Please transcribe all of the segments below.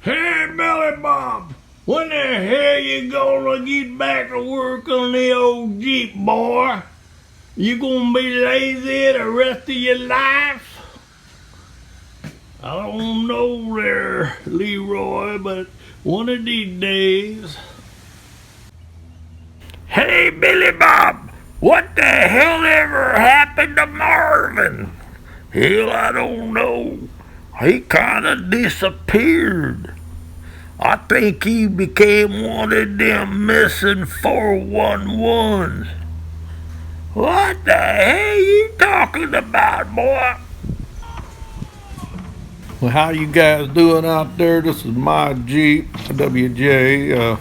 Hey, Billy Bob, when the hell you gonna get back to work on the old Jeep, boy? You gonna be lazy the rest of your life? I don't know there, Leroy, but one of these days. Hey, Billy Bob, what the hell ever happened to Marvin? Hell, I don't know. He kinda disappeared. I think he became one of them missing 411s. What the hell you talking about, boy? Well, how you guys doing out there? This is my Jeep, WJ.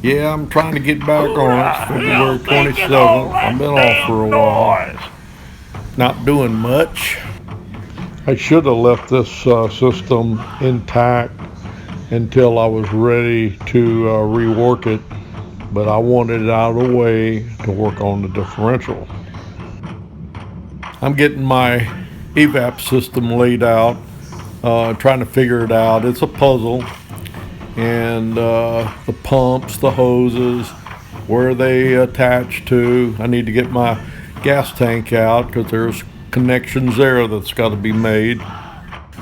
Yeah, I'm trying to get back on it. It's February 27th. I've been off for a while. Not doing much. I should have left this system intact until I was ready to rework it, but I wanted it out of the way to work on the differential. I'm getting my EVAP system laid out, trying to figure it out. It's a puzzle, and the pumps, the hoses, where they attach to. I need to get my gas tank out because there's connections there that's got to be made.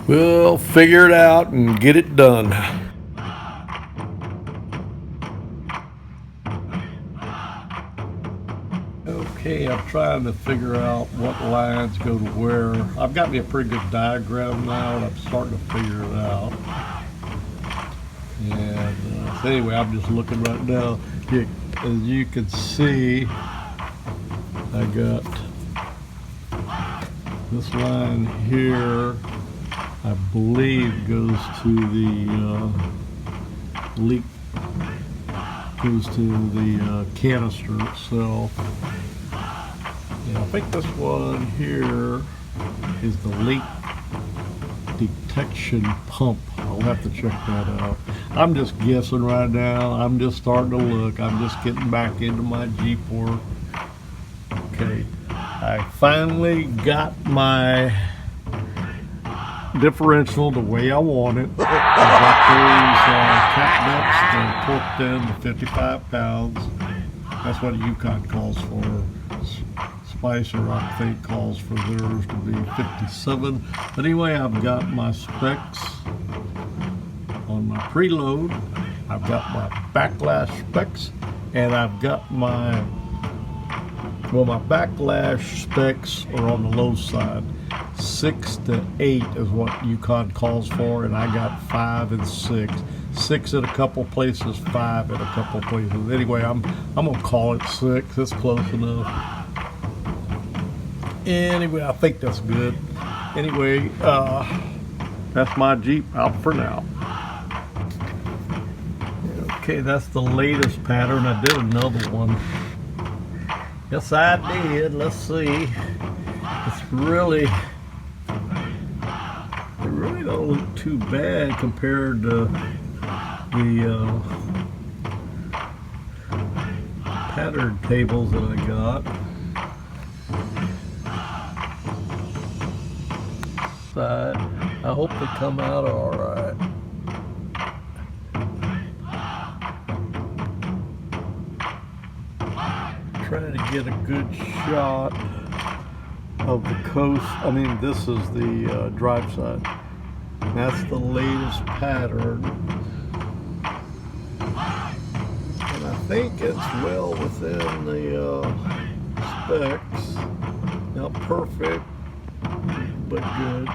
We'll figure it out and get it done. Okay, I'm trying to figure out what lines go to where. I've got me a pretty good diagram now, and I'm starting to figure it out. And so anyway, I'm just looking right now. As you can see, I got this line here, I believe goes to the leak, goes to the canister itself. And I think this one here is the leak detection pump. I'll have to check that out. I'm just guessing right now. I'm just starting to look. I'm just getting back into my Jeep work. Okay, I finally got my differential the way I want it. I got these cat nuts, they're torqued in to 55 pounds. That's what a Yukon calls for. Spicer, I think, calls for theirs to be 57. But anyway, I've got my specs on my preload. I've got my backlash specs, and I've got my, well, my backlash specs are on the low side. 6 to 8 is what Yukon calls for, and I got 5 and 6. 6 at a couple places, 5 at a couple places. Anyway, I'm gonna call it 6. It's close enough. Anyway, I think that's good. Anyway, that's my Jeep out for now. Okay, that's the latest pattern. I did another one. Yes, I did. Let's see. It's really, they really don't look too bad compared to the pattern tables that I got. I hope they come out all right. Trying to get a good shot of the coast. I mean, this is the drive side. That's the latest pattern. And I think it's well within the specs. Not perfect, but good.